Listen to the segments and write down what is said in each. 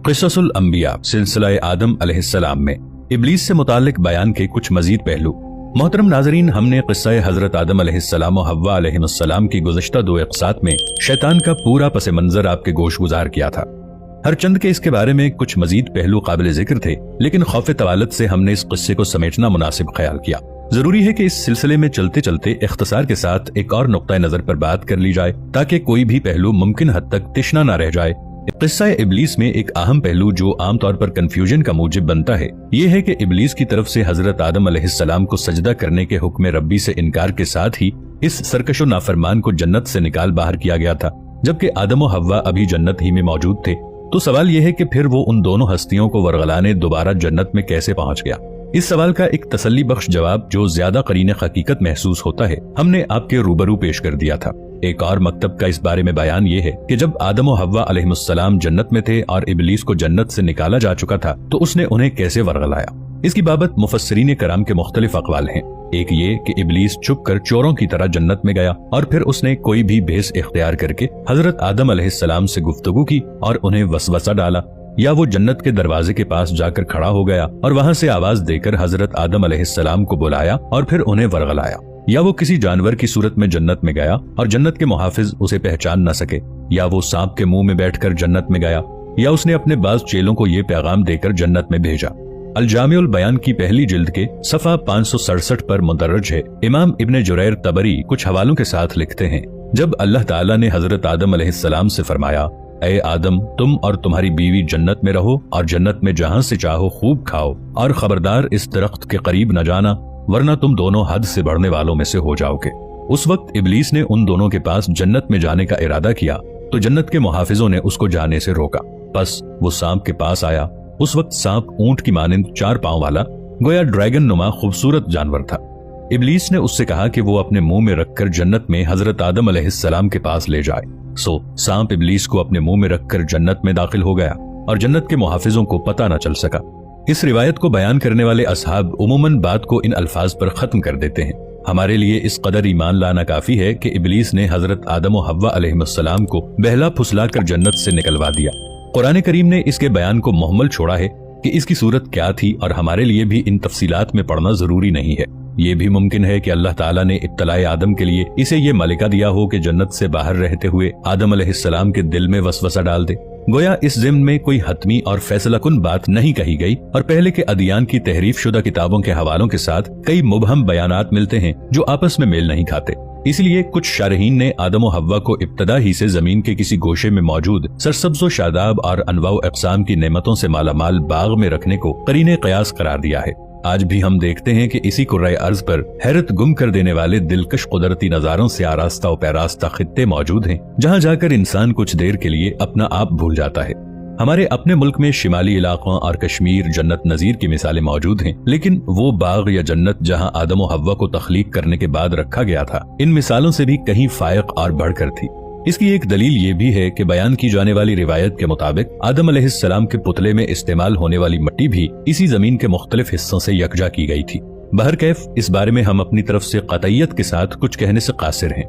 क़िस्सुल अंबिया सिलसिला आदम अलैहिस्सलाम में इब्लीस से मुताल्लिक बयान के कुछ मजीद पहलू। मोहतरम नाजरीन, हमने क़िस्सा हज़रत आदम अलैहिस्सलाम और हव्वा अलैहिस्सलाम की गुज़िश्ता 2 इक़सात में शैतान का पूरा पस मंज़र आपके गोशगुजार किया था। हर चंद के इसके बारे में कुछ मजीद पहलू काबिल ज़िक्र थे, लेकिन खौफ तवालत से हमने इस क़िस्से को समेटना मुनासिब ख्याल किया। जरूरी है कि इस सिलसिले में चलते चलते इख्तिसार के साथ एक और नुक्ता नजर पर बात कर ली जाए, ताकि कोई भी पहलू मुमकिन हद तक तिश्ना न रह जाए। क़िस्सा इब्लीस में एक अहम पहलू जो आमतौर पर कंफ्यूजन का मूजिब बनता है, ये है कि इब्लीस की तरफ से हजरत आदम अलैहिस्सलाम को सजदा करने के हुक्म रब्बी से इनकार के साथ ही इस सरकशो नाफरमान को जन्नत से निकाल बाहर किया गया था, जबकि आदम और हव्वा अभी जन्नत ही में मौजूद थे। तो सवाल यह है कि फिर वो उन दोनों हस्तियों को वरगलाने दोबारा जन्नत में कैसे पहुंच गया। इस सवाल का एक तसल्ली बख्श जवाब जो ज्यादा करीने हकीकत महसूस होता है, हमने आपके रूबरू पेश कर दिया था। एक और मकतब का इस बारे में बयान यह है कि जब आदम और हव्वा अलैहिस्सलाम जन्नत में थे और इब्लीस को जन्नत से निकाला जा चुका था, तो उसने उन्हें कैसे वरगलाया। इसकी बाबत मुफस्सिरीन कराम के मुख्तलिफ अक़वाल हैं। एक ये कि इब्लीस छुप कर चोरों की तरह जन्नत में गया और फिर उसने कोई भी भेस इख्तियार करके हजरत आदम अलैहिस्सलाम से गुफ्तगू की और उन्हें वसवसा डाला, या वो जन्नत के दरवाजे के पास जाकर खड़ा हो गया और वहां से आवाज देकर हजरत आदम अलैहिस्सलाम को बुलाया और फिर उन्हें वरगलाया, या वो किसी जानवर की सूरत में जन्नत में गया और जन्नत के मुहाफिज उसे पहचान न सके, या वो सांप के मुंह में बैठकर जन्नत में गया, या उसने अपने बाज चेलों को ये पैगाम देकर जन्नत में भेजा। अल-जामिउल बयान की पहली जिल्द के सफ़ा 567 पर मुदर्रज है। इमाम इब्न जुरैर तबरी कुछ हवालों के साथ लिखते हैं, जब अल्लाह ताला ने हजरत आदम अलैहिस्सलाम से फरमाया, ऐ आदम, तुम और तुम्हारी बीवी जन्नत में रहो और जन्नत में जहां से चाहो खूब खाओ, और खबरदार इस दरख्त के करीब न जाना, वरना तुम दोनों हद से बढ़ने वालों में से हो जाओगे। उस वक्त इब्लीस ने उन दोनों के पास जन्नत में जाने का इरादा किया, तो जन्नत के मुहाफिजों ने उसको जाने से रोका। बस वो सांप के पास आया। उस वक्त सांप ऊंट की मानिंद 4 पांव वाला, गोया ड्रैगन नुमा खूबसूरत जानवर था। इब्लीस ने उससे कहा कि वो अपने मुंह में रखकर जन्नत में हजरत आदम अलैहिस्सलाम के पास ले जाए। सो सांप इब्लीस को अपने मुंह में रखकर जन्नत में दाखिल हो गया और जन्नत के मुहाफिजों को पता न चल सका। इस रिवायत को बयान करने वाले असहाब उमूमन बात को इन अल्फाज पर खत्म कर देते हैं, हमारे लिए इस कदर ईमान लाना काफी है कि इब्लीस ने हजरत आदम और हव्वा अलैहिस्सलाम को बहला फुसलाकर जन्नत से निकलवा दिया। कुरान करीम ने इसके बयान को मुहम्मल छोड़ा है कि इसकी सूरत क्या थी, और हमारे लिए भी इन तफसीलात में पढ़ना जरूरी नहीं है। ये भी मुमकिन है कि अल्लाह ताला ने इत्तलाए आदम के लिए इसे ये मलिका दिया हो कि जन्नत से बाहर रहते हुए आदम अलैहिस्सलाम के दिल में वसवसा डाल दे। गोया इस ज़िम्न में कोई हतमी और फैसलाकुन बात नहीं कही गई, और पहले के अदियान की तहरीफ शुदा किताबों के हवालों के साथ कई मुबहम बयानात मिलते हैं जो आपस में मेल नहीं खाते। इसलिए कुछ शारहीन ने आदम और हव्वा को इब्तदा ही से जमीन के किसी गोशे में मौजूद सरसब्ज़ो शादाब और अनवाउ अक़साम की नेमतों से मालामाल बाग में रखने को करीने क़यास करार दिया है। आज भी हम देखते हैं कि इसी कुर्राए अर्ज पर हैरत गुम कर देने वाले दिलकश कुदरती नजारों से आरास्ता और पैरास्ता खित्ते मौजूद हैं, जहाँ जाकर इंसान कुछ देर के लिए अपना आप भूल जाता है। हमारे अपने मुल्क में शिमाली इलाकों और कश्मीर जन्नत नजीर की मिसालें मौजूद हैं, लेकिन वो बाग या जन्नत जहाँ आदम और हव्वा को तख्लीक करने के बाद रखा गया था, इन मिसालों से भी कहीं फायक और बढ़कर थी। इसकी एक दलील ये भी है कि बयान की जाने वाली रिवायत के मुताबिक आदम अलैहिस्सलाम के पुतले में इस्तेमाल होने वाली मिट्टी भी इसी जमीन के मुख्तलिफ हिस्सों से यकजा की गई थी। बहरकैफ इस बारे में हम अपनी तरफ से कतईयत के साथ कुछ कहने से कासिर हैं।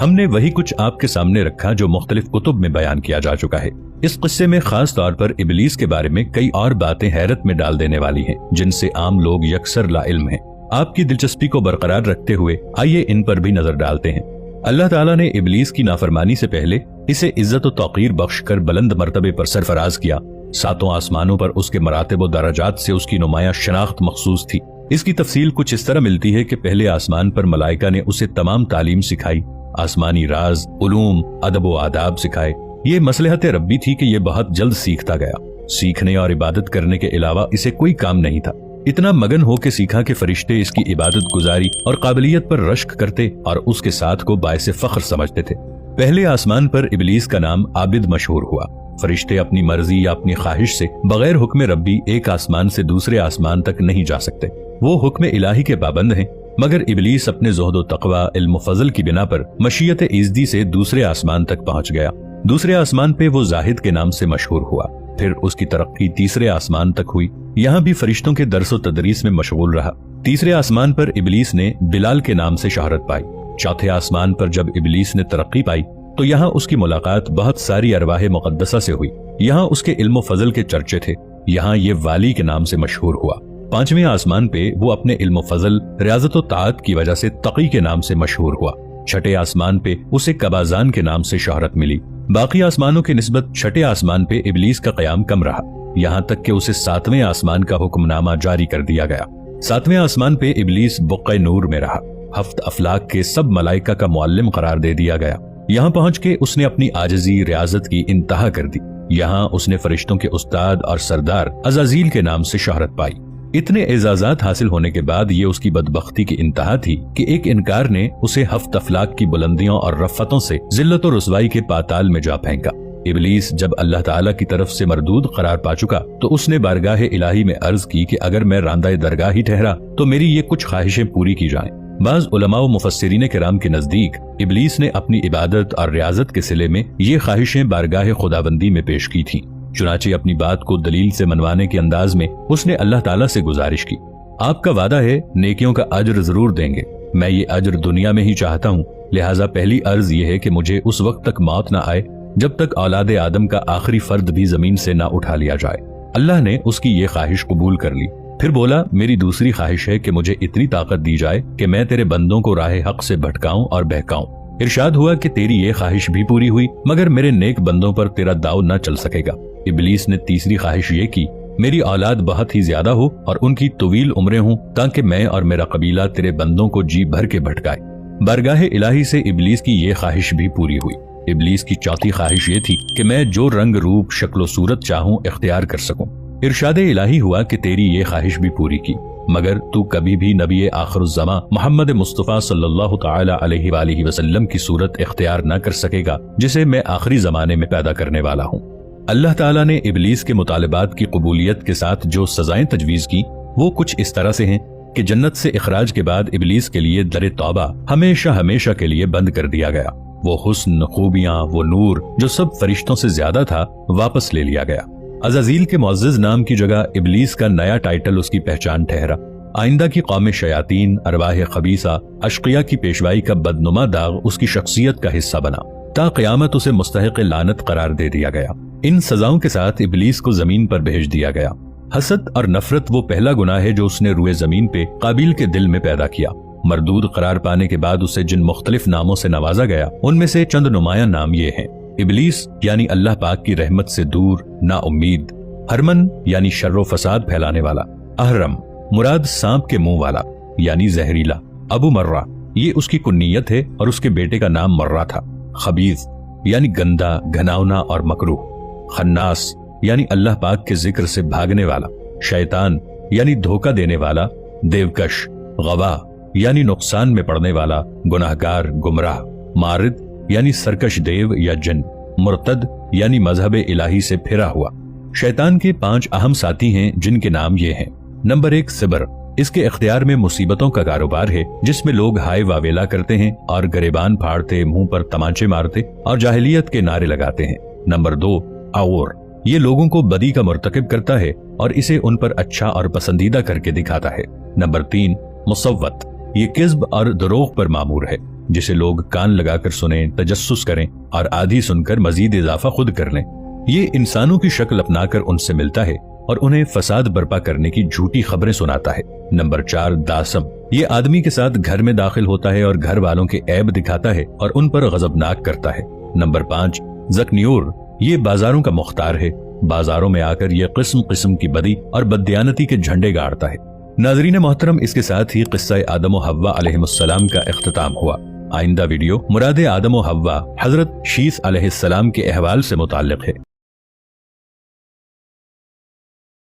हमने वही कुछ आपके सामने रखा जो मुख्तलिफ कुतुब में बयान किया जा चुका है। इस किस्से में खास तौर पर इब्लीस के बारे में कई और बातें हैरत में डाल देने वाली हैं, जिनसे आम लोग यकसर लाइल्म हैं। आपकी दिलचस्पी को बरकरार रखते हुए आइए इन पर भी नजर डालते हैं। अल्लाह ताला ने इब्लीस की नाफरमानी से पहले इसे इज्जत व तौकीर बख्श कर बुलंद मर्तबे पर सरफराज किया। 7 आसमानों पर उसके मरातिब व दराजात से उसकी नुमाया शनाख्त मखसूस थी। इसकी तफसील कुछ इस तरह मिलती है कि पहले आसमान पर मलाइका ने उसे तमाम तालीम सिखाई, आसमानी राज, उलूम, अदब व आदाब सिखाए। ये मसलहत रब्बी थी कि ये बहुत जल्द सीखता गया। सीखने और इबादत करने के अलावा इसे कोई काम नहीं था। इतना मगन हो के सीखा कि फरिश्ते इसकी इबादत गुजारी और काबिलियत पर रश्क करते और उसके साथ को बायसे फख्र समझते थे। पहले आसमान पर इब्लीस का नाम आबिद मशहूर हुआ। फरिश्ते अपनी मर्जी या अपनी ख्वाहिश से बगैर हुक्म रब्बी एक आसमान से दूसरे आसमान तक नहीं जा सकते। वो हुक्म इलाही के पाबंद हैं, मगर इब्लीस अपने ज़ुहद व तक़वा, इल्म फज़ल की बिना पर मशीयत इज़्दी से दूसरे आसमान तक पहुंच गया। दूसरे आसमान पे वो जाहिद के नाम से मशहूर हुआ। फिर उसकी तरक्की तीसरे आसमान तक हुई। यहाँ भी फरिश्तों के दर्स व तदरीस में मशगूल रहा। तीसरे आसमान पर इब्लीस ने बिलाल के नाम से शहरत पाई। चौथे आसमान पर जब इब्लीस ने तरक्की पाई तो यहाँ उसकी मुलाकात बहुत सारी अरवाह मुक़द्दसा से हुई। यहाँ उसके इल्म फजल के चर्चे थे। यहाँ ये वाली के नाम से मशहूर हुआ। 5वें आसमान पे वो अपने इल्म फजल, रियाजत और ताअत की वजह से तकी के नाम से मशहूर हुआ। 6ठे आसमान पे उसे कबाजान के नाम से शोहरत मिली। बाकी आसमानों की निस्बत 6ठे आसमान पे इबलीस का क़याम कम रहा, यहाँ तक कि उसे 7वें आसमान का हुक्मनामा जारी कर दिया गया। 7वें आसमान पे इबलीस बुक़्क़े नूर में रहा। हफ्त अफलाक के सब मलाइका का मुअल्लिम करार दे दिया गया। यहाँ पहुंच के उसने अपनी आजिज़ी रियाजत की इंतहा कर दी। यहाँ उसने फरिश्तों के उस्ताद और सरदार अज़ाज़ील के नाम से शोहरत पाई। इतने एजाज़ात हासिल होने के बाद ये उसकी बदबख्ती की इंतहा थी कि एक इनकार ने उसे हफ्त अफलाक की बुलंदियों और रफ़तों से जिल्लत और रुसवाई के पाताल में जा फेंका। इबलीस जब अल्लाह ताला की तरफ से मरदूद करार पा चुका तो उसने बारगाह इलाही में अर्ज की कि अगर मैं रांदा दरगाह ही ठहरा तो मेरी ये कुछ ख्वाहिशें पूरी की जाएं। बाज़ उलमा व मुफस्सिरीन किराम के नजदीक इबलीस ने अपनी इबादत और रियाजत के सिले में ये ख्वाहिशें बारगाह खुदाबंदी में पेश की थी। चुनाचे अपनी बात को दलील से मनवाने के अंदाज में उसने अल्लाह ताला से गुजारिश की, आपका वादा है नेकियों का अज्र जरूर देंगे, मैं ये अज्र दुनिया में ही चाहता हूँ, लिहाजा पहली अर्ज ये है कि मुझे उस वक्त तक मौत न आए जब तक औलाद आदम का आखिरी फर्द भी जमीन से ना उठा लिया जाए। अल्लाह ने उसकी ये ख्वाहिश कबूल कर ली। फिर बोला, मेरी दूसरी ख्वाहिश है कि मुझे इतनी ताकत दी जाए कि मैं तेरे बंदों को राह हक से भटकाऊं और बहकाऊं। इरशाद हुआ कि तेरी ये ख्वाहिश भी पूरी हुई, मगर मेरे नेक बंदों पर तेरा दाव न चल सकेगा। इबलीस ने तीसरी ख्वाहिश ये की, मेरी औलाद बहुत ही ज्यादा हो और उनकी तवील उम्रें हों ताकि मैं और मेरा कबीला तेरे बंदों को जी भर के भटकाए। बारगाह इलाही से इबलीस की ये ख्वाहिश भी पूरी हुई। इबलीस की चौथी ख्वाहिश ये थी कि मैं जो रंग रूप शक्ल सूरत चाहूं इख्तियार कर सकूं। इरशाद इलाही हुआ कि तेरी ये ख्वाहिश भी पूरी की, मगर तू कभी भी नबी आखिरुज़्ज़मा मोहम्मद मुस्तफ़ा सल्लल्लाहु तआला अलैहि वसल्लम की सूरत इख्तियार न कर सकेगा जिसे मैं आखिरी जमाने में पैदा करने वाला हूँ। अल्लाह ताला ने इबलीस के मुतालिबात की कबूलियत के साथ जो सजाएं तजवीज़ की वो कुछ इस तरह से हैं कि जन्नत से इखराज के बाद इबलीस के लिए दर तौबा हमेशा हमेशा के लिए बंद कर दिया गया। वो हुस्न, खूबियां, वो नूर जो सब फरिश्तों से ज्यादा था वापस ले लिया गया। अज़ाज़ील के मुअज़्ज़ज़ नाम की जगह इबलीस का नया टाइटल उसकी पहचान ठहरा। आइंदा की कौम शयातीन, अरवाह खबीसा, अशकिया की पेशवाई का बदनुमा दाग उसकी शख्सियत का हिस्सा बना। ता क़यामत उसे मुस्तहिक़ लानत करार दे दिया गया। इन सजाओं के साथ इबलीस को जमीन पर भेज दिया गया। हसद और नफरत वो पहला गुनाह है जो उसने रुए जमीन पे काबिल के दिल में पैदा किया। मरदूद करार पाने के बाद उसे जिन मुख्तलिफ नामों से नवाजा गया उनमें से चंद नुमाया नाम ये हैं। इबलीस यानी अल्लाह पाक की रहमत से दूर, ना उम्मीद। हरमन यानी शर्रो फसाद फैलाने वाला। अहरम मुराद सांप के मुंह वाला यानी जहरीला। अबू मर्रा ये उसकी कुन्नियत है और उसके बेटे का नाम मर्रा था। खबीज यानी गंदा, घनावना और मकरूह। खन्नास यानी अल्लाह पाक के जिक्र से भागने वाला। शैतान यानी धोखा देने वाला। देवकश गवा यानी नुकसान में पड़ने वाला, गुनाहगार, गुमराह। मारिद यानी सरकश देव या जिन। मुर्तद यानी मजहब इलाही से फिरा हुआ। शैतान के 5 अहम साथी हैं जिनके नाम ये हैं। नंबर 1 सिबर, इसके इख्तियार में मुसीबतों का कारोबार है जिसमें लोग हाय वावेला करते हैं और गरेबान फाड़ते, मुंह पर तमाचे मारते और जाहिलियत के नारे लगाते हैं। नंबर 2 आवर, ये लोगों को बदी का मुर्तकिब करता है और इसे उन पर अच्छा और पसंदीदा करके दिखाता है। नंबर 3 मुसव्वत, ये किस्ब और दरोग पर मामूर है जिसे लोग कान लगाकर सुने, तजस्सुस करें और आधी सुनकर मजीद इजाफा खुद कर लें। ये इंसानों की शक्ल अपनाकर उनसे मिलता है और उन्हें फसाद बर्पा करने की झूठी खबरें सुनाता है। नंबर 4 दासम, ये आदमी के साथ घर में दाखिल होता है और घर वालों के ऐब दिखाता है और उन पर गजबनाक करता है। नंबर 5 जकन्यूर, ये बाजारों का मुख्तार है। बाजारों में आकर ये किस्म किस्म की बदी और बददियानती के झंडे गाड़ता है। नाज़रीन मोहतरम, इसके साथ ही किस्सा आदम व हव्वा अलैहिस्सलाम का इख्तिताम हुआ। आइंदा वीडियो मुराद आदम व हव्वा हजरत शीस अलैहिस्सलाम के अहवाल से मुताल्लिक है।